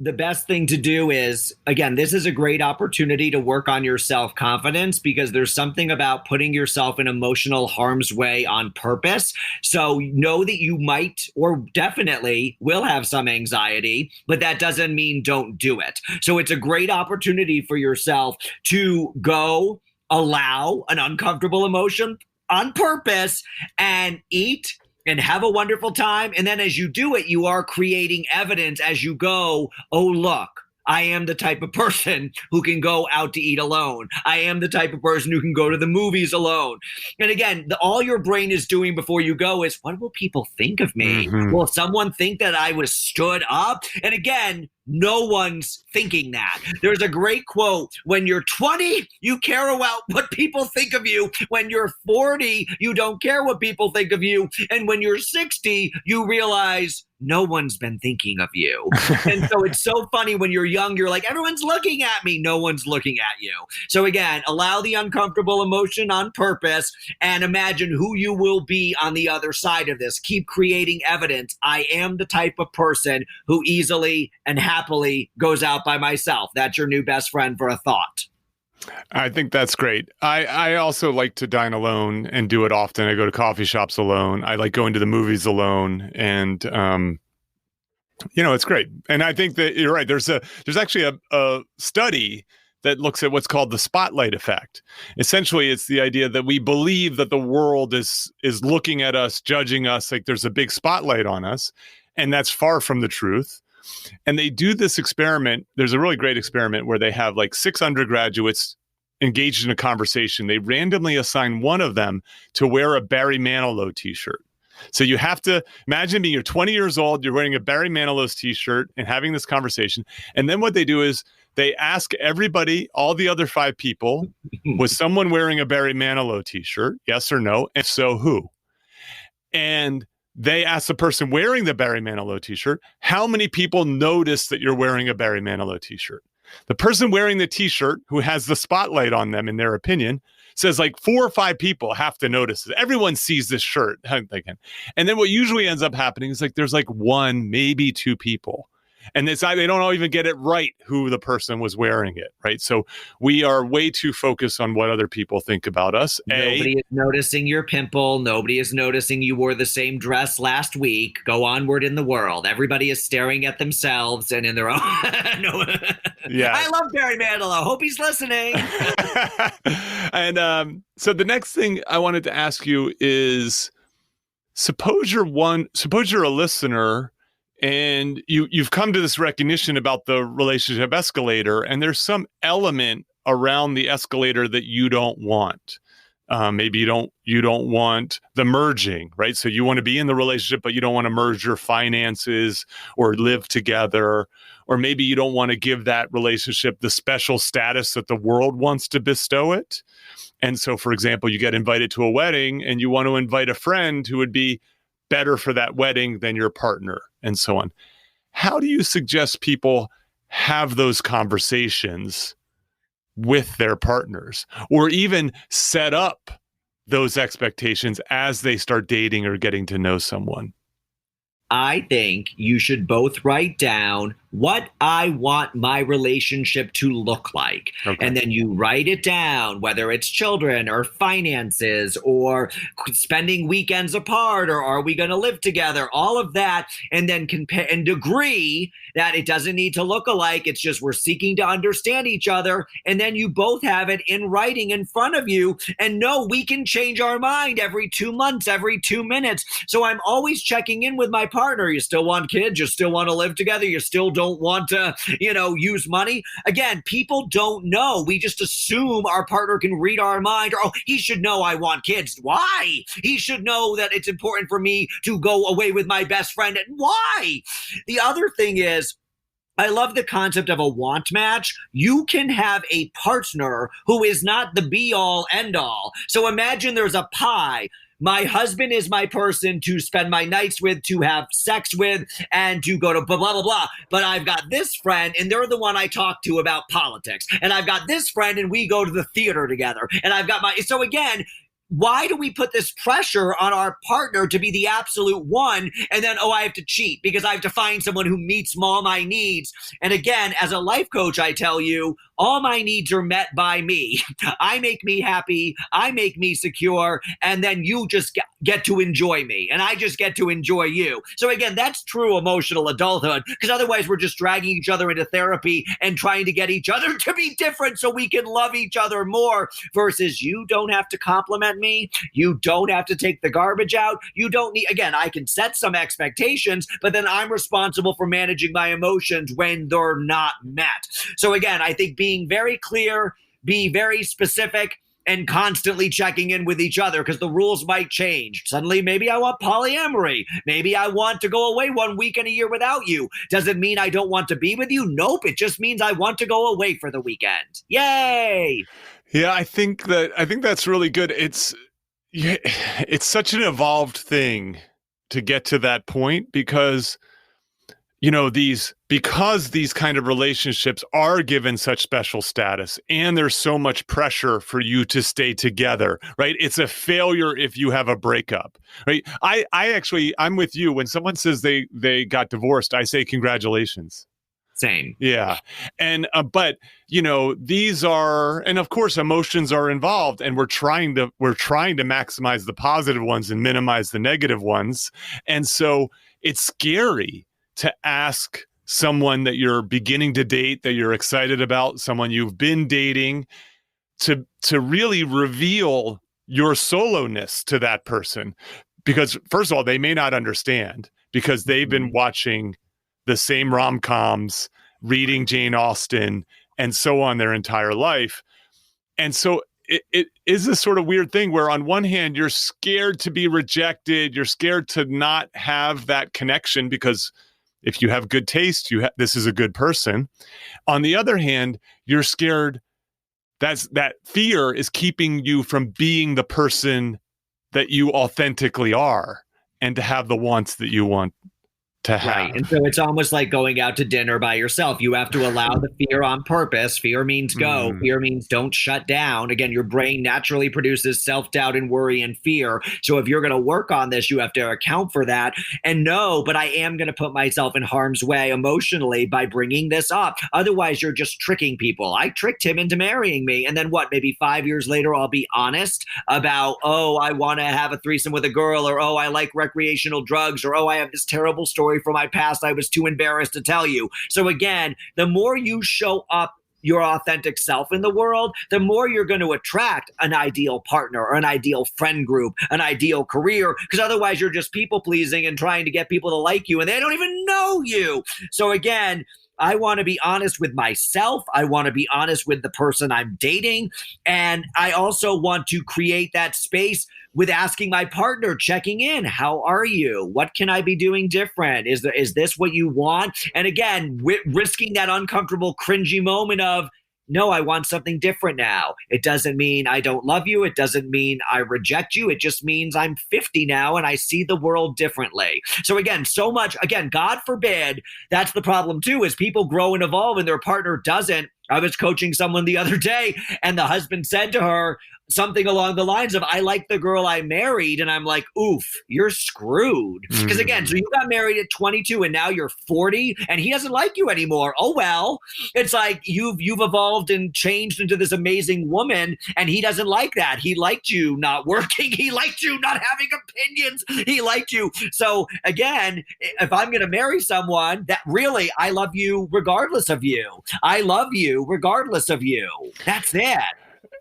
Speaker 3: the best thing to do is, again, this is a great opportunity to work on your self-confidence, because there's something about putting yourself in emotional harm's way on purpose. So know that you might or definitely will have some anxiety, but that doesn't mean don't do it. So it's a great opportunity for yourself to go allow an uncomfortable emotion on purpose and eat and have a wonderful time. And then as you do it, you are creating evidence as you go. Oh, look, I am the type of person who can go out to eat alone. I am the type of person who can go to the movies alone. And again, all your brain is doing before you go is, what will people think of me?
Speaker 2: Mm-hmm.
Speaker 3: Will someone think that I was stood up? And again, no one's thinking that. There's a great quote: when you're 20, you care about what people think of you. When you're 40, you don't care what people think of you. And when you're 60, you realize no one's been thinking of you. And so it's so funny when you're young, you're like, everyone's looking at me. No one's looking at you. So again, allow the uncomfortable emotion on purpose and imagine who you will be on the other side of this. Keep creating evidence. I am the type of person who easily and happily goes out by myself. That's your new best friend for a thought.
Speaker 2: I think that's great. I also like to dine alone and do it often. I go to coffee shops alone. I like going to the movies alone, and it's great. And I think that you're right. There's actually a study that looks at what's called the spotlight effect. Essentially, it's the idea that we believe that the world is looking at us, judging us, like there's a big spotlight on us, and that's far from the truth. And they do this experiment. There's a really great experiment where they have like 6 undergraduates engaged in a conversation. They randomly assign one of them to wear a Barry Manilow t-shirt. So you have to imagine you're 20 years old, you're wearing a Barry Manilow t-shirt and having this conversation. And then what they do is they ask everybody, all the other 5 people, was someone wearing a Barry Manilow t-shirt? Yes or no? If so, who? And they ask the person wearing the Barry Manilow t-shirt, how many people notice that you're wearing a Barry Manilow t-shirt? The person wearing the t-shirt, who has the spotlight on them in their opinion, says like 4 or 5 people have to notice it. Everyone sees this shirt. And then what usually ends up happening is like there's like 1, maybe 2 people. And they don't even get it right who the person was wearing it, right? So we are way too focused on what other people think about us.
Speaker 3: Nobody is noticing your pimple. Nobody is noticing you wore the same dress last week. Go onward in the world. Everybody is staring at themselves and in their own. No. Yeah. I love Barry Manilow. Hope he's listening.
Speaker 2: And so the next thing I wanted to ask you is, suppose you're a listener and you've come to this recognition about the relationship escalator, and there's some element around the escalator that you don't want. Maybe you don't want the merging, right? So you want to be in the relationship, but you don't want to merge your finances or live together. Or maybe you don't want to give that relationship the special status that the world wants to bestow it. And so, for example, you get invited to a wedding and you want to invite a friend who would be better for that wedding than your partner, and so on. How do you suggest people have those conversations with their partners, or even set up those expectations as they start dating or getting to know someone?
Speaker 3: I think you should both write down what I want my relationship to look like. Okay. And then you write it down, whether it's children or finances or spending weekends apart, or are we going to live together, all of that. And then compare and agree that it doesn't need to look alike. It's just we're seeking to understand each other. And then you both have it in writing in front of you. And no, we can change our mind every 2 months, every 2 minutes. So I'm always checking in with my partner. You still want kids? You still want to live together? You still don't want to, use money? Again, people don't know. We just assume our partner can read our mind, or, oh, he should know I want kids. Why? He should know that it's important for me to go away with my best friend. Why? The other thing is, I love the concept of a want match. You can have a partner who is not the be all end all. So imagine there's a pie. my husband is my person to spend my nights with, to have sex with, and to go to blah, blah, blah, blah. But I've got this friend, and they're the one I talk to about politics. And I've got this friend, and we go to the theater together. And I've got so again, why do we put this pressure on our partner to be the absolute one? And then, I have to cheat because I have to find someone who meets all my needs. And again, as a life coach, I tell you, all my needs are met by me. I make me happy. I make me secure. And then you just get to enjoy me. And I just get to enjoy you. So again, that's true emotional adulthood, because otherwise we're just dragging each other into therapy and trying to get each other to be different so we can love each other more, versus you don't have to compliment me. You don't have to take the garbage out. You don't need, again, I can set some expectations, but then I'm responsible for managing my emotions when they're not met. So again, I think being very clear, be very specific, and constantly checking in with each other, because the rules might change. Suddenly, maybe I want polyamory. Maybe I want to go away 1 weekend a year without you. Does it mean I don't want to be with you? Nope. It just means I want to go away for the weekend. Yay!
Speaker 2: Yeah, I think that's really good. It's such an evolved thing to get to that point, because these kind of relationships are given such special status, and there's so much pressure for you to stay together, right? It's a failure if you have a breakup, right? I'm with you. When someone says they got divorced, I say congratulations.
Speaker 3: Same.
Speaker 2: Yeah. And, but these are, and of course emotions are involved, and we're trying to maximize the positive ones and minimize the negative ones. And so it's scary to ask someone that you're beginning to date, that you're excited about, someone you've been dating, to really reveal your soloness to that person. Because first of all, they may not understand, because they've been watching the same rom-coms, reading Jane Austen, and so on their entire life. And so it is this sort of weird thing where on one hand, you're scared to be rejected. You're scared to not have that connection, because if you have good taste, this is a good person. On the other hand, you're scared that fear is keeping you from being the person that you authentically are, and to have the wants that you want to have.
Speaker 3: Right. And so it's almost like going out to dinner by yourself. You have to allow the fear on purpose. Fear means go. Fear means don't shut down. Again, your brain naturally produces self-doubt and worry and fear. So if you're going to work on this, you have to account for that and know, but I am going to put myself in harm's way emotionally by bringing this up. Otherwise, you're just tricking people. I tricked him into marrying me. And then what? Maybe 5 years later, I'll be honest about, I want to have a threesome with a girl, or, I like recreational drugs, or, I have this terrible story from my past I was too embarrassed to tell you. So again, the more you show up your authentic self in the world, the more you're going to attract an ideal partner, or an ideal friend group, an ideal career, because otherwise you're just people pleasing and trying to get people to like you, and they don't even know you. So again, I want to be honest with myself. I want to be honest with the person I'm dating. And I also want to create that space with asking my partner, checking in. How are you? What can I be doing different? Is this what you want? And again, risking that uncomfortable, cringy moment of, no, I want something different now. It doesn't mean I don't love you. It doesn't mean I reject you. It just means I'm 50 now and I see the world differently. So again, God forbid, that's the problem too, is people grow and evolve and their partner doesn't. I was coaching someone the other day, and the husband said to her something along the lines of, I like the girl I married. And I'm like, oof, you're screwed. Because again, so you got married at 22 and now you're 40 and he doesn't like you anymore. Oh, well, it's like you've evolved and changed into this amazing woman, and he doesn't like that. He liked you not working. He liked you not having opinions. He liked you. So again, if I'm going to marry someone, that really, I love you regardless of you. I love you regardless of you. That's it.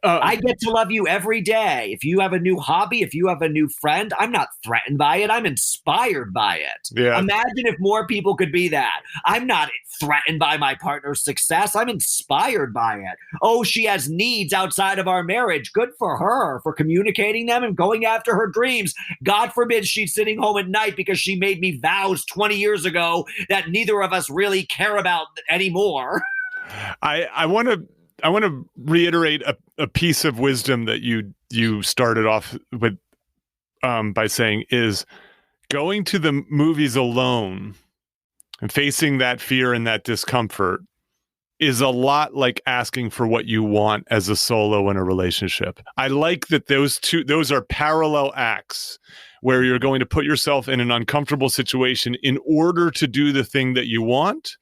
Speaker 3: I get to love you every day. If you have a new hobby, if you have a new friend, I'm not threatened by it. I'm inspired by it. Yeah. Imagine if more people could be that. I'm not threatened by my partner's success. I'm inspired by it. Oh, she has needs outside of our marriage. Good for her for communicating them and going after her dreams. God forbid she's sitting home at night because she made me vows 20 years ago that neither of us really care about anymore.
Speaker 2: I want to reiterate a piece of wisdom that you started off with by saying is going to the movies alone and facing that fear and that discomfort is a lot like asking for what you want as a solo in a relationship. I like that those are parallel acts where you're going to put yourself in an uncomfortable situation in order to do the thing that you want,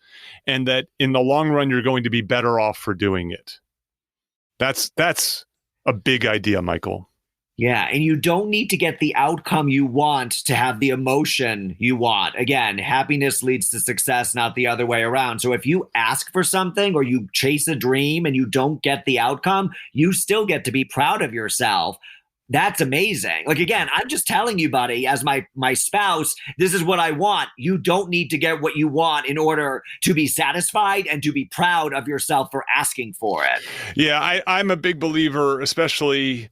Speaker 2: and that in the long run, you're going to be better off for doing it. That's a big idea, Michael.
Speaker 3: Yeah, and you don't need to get the outcome you want to have the emotion you want. Again, happiness leads to success, not the other way around. So if you ask for something or you chase a dream and you don't get the outcome, you still get to be proud of yourself. That's amazing. Like, again, I'm just telling you, buddy, as my spouse, this is what I want. You don't need to get what you want in order to be satisfied and to be proud of yourself for asking for it.
Speaker 2: Yeah, I'm a big believer, especially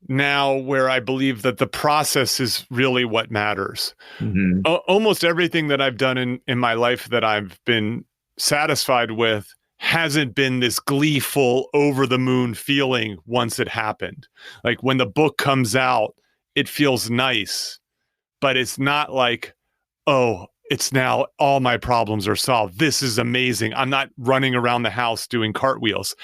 Speaker 2: now where I believe that the process is really what matters.
Speaker 3: Mm-hmm.
Speaker 2: Almost everything that I've done in my life that I've been satisfied with hasn't been this gleeful, over the moon feeling once it happened. Like when the book comes out, it feels nice, but it's not like, oh, it's now all my problems are solved. This is amazing. I'm not running around the house doing cartwheels.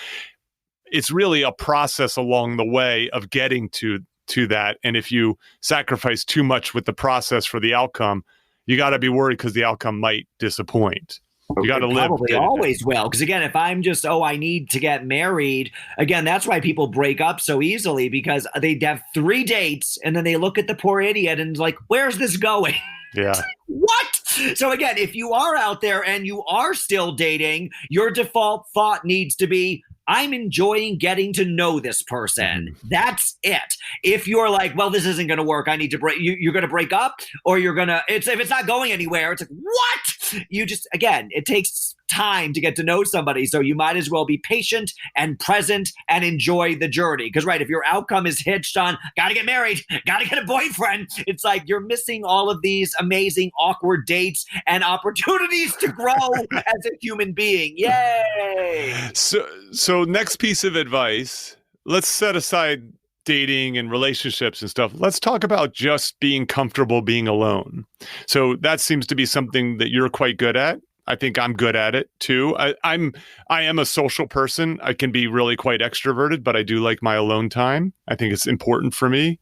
Speaker 2: It's really a process along the way of getting to that. And if you sacrifice too much with the process for the outcome, you got to be worried because the outcome might disappoint. You got to live.
Speaker 3: Probably always will. Because again, if I'm just, I need to get married, again, that's why people break up so easily, because they have 3 dates and then they look at the poor idiot and like, where's this going?
Speaker 2: Yeah.
Speaker 3: What? So again, if you are out there and you are still dating, your default thought needs to be, I'm enjoying getting to know this person. That's it. If you're like, well, this isn't going to work, I need to break, you're going to break up, or you're going to, if it's not going anywhere, it's like, what? You just, again, it takes time to get to know somebody. So you might as well be patient and present and enjoy the journey. Because, right, if your outcome is hitched on, got to get married, got to get a boyfriend, it's like you're missing all of these amazing, awkward dates and opportunities to grow as a human being. Yay!
Speaker 2: So next piece of advice, let's set aside dating and relationships and stuff. Let's talk about just being comfortable being alone. So that seems to be something that you're quite good at. I think I'm good at it too. I am a social person. I can be really quite extroverted, but I do like my alone time. I think it's important for me.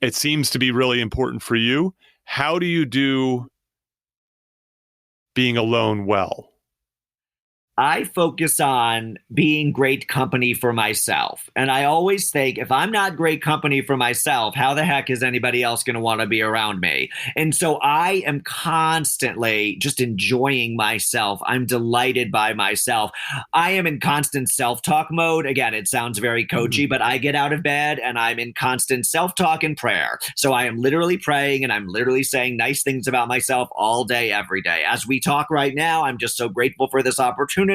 Speaker 2: It seems to be really important for you. How do you do being alone well?
Speaker 3: I focus on being great company for myself. And I always think, if I'm not great company for myself, how the heck is anybody else going to want to be around me? And so I am constantly just enjoying myself. I'm delighted by myself. I am in constant self-talk mode. Again, it sounds very coachy, but I get out of bed and I'm in constant self-talk and prayer. So I am literally praying and I'm literally saying nice things about myself all day, every day. As we talk right now, I'm just so grateful for this opportunity.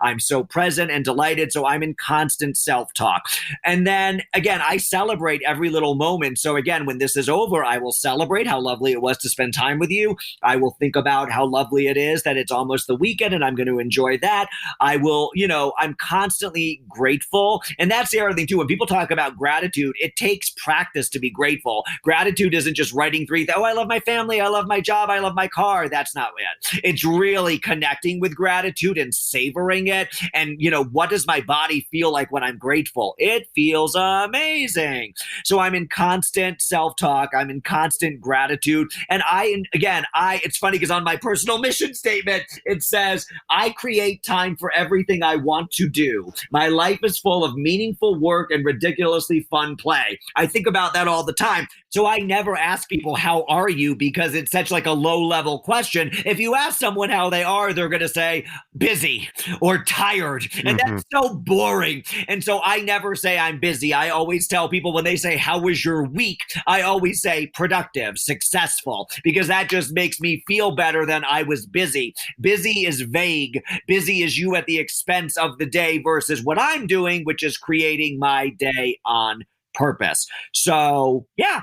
Speaker 3: I'm so present and delighted. So I'm in constant self-talk. And then again, I celebrate every little moment. So again, when this is over, I will celebrate how lovely it was to spend time with you. I will think about how lovely it is that it's almost the weekend and I'm going to enjoy that. I will, I'm constantly grateful. And that's the other thing too. When people talk about gratitude, it takes practice to be grateful. Gratitude isn't just writing 3, I love my family, I love my job, I love my car. That's not it. It's really connecting with gratitude and savoring it. And, what does my body feel like when I'm grateful? It feels amazing. So I'm in constant self-talk. I'm in constant gratitude. And it's funny because on my personal mission statement, it says, I create time for everything I want to do. My life is full of meaningful work and ridiculously fun play. I think about that all the time. So I never ask people, how are you? Because it's such like a low-level question. If you ask someone how they are, they're going to say busy or tired. And that's so boring. And so I never say I'm busy. I always tell people when they say, how was your week? I always say productive, successful, because that just makes me feel better than I was busy. Busy is vague. Busy is you at the expense of the day versus what I'm doing, which is creating my day on purpose. So, yeah.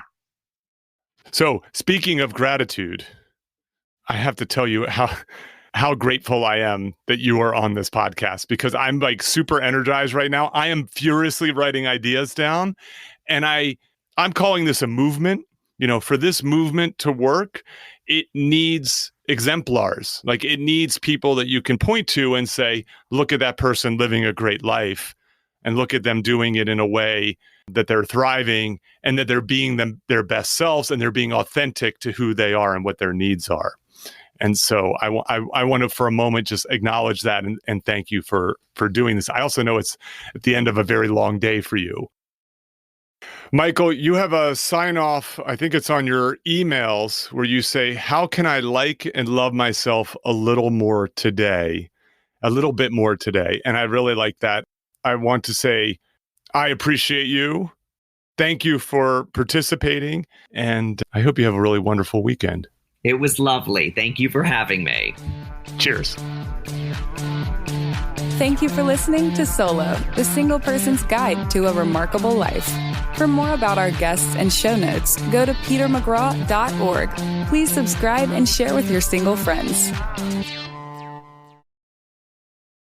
Speaker 2: So speaking of gratitude, I have to tell you how grateful I am that you are on this podcast, because I'm like super energized right now. I am furiously writing ideas down, and I'm calling this a movement. for this movement to work, it needs exemplars. Like, it needs people that you can point to and say, look at that person living a great life, and look at them doing it in a way that they're thriving and that they're being their best selves, and they're being authentic to who they are and what their needs are. And so I want to, for a moment, just acknowledge that and thank you for doing this. I also know it's at the end of a very long day for you. Michael, you have a sign off, I think it's on your emails, where you say, how can I like and love myself a little more today? A little bit more today. And I really like that. I want to say, I appreciate you. Thank you for participating. And I hope you have a really wonderful weekend.
Speaker 3: It was lovely. Thank you for having me.
Speaker 2: Cheers.
Speaker 1: Thank you for listening to Solo, the single person's guide to a remarkable life. For more about our guests and show notes, go to petermcgraw.org. Please subscribe and share with your single friends.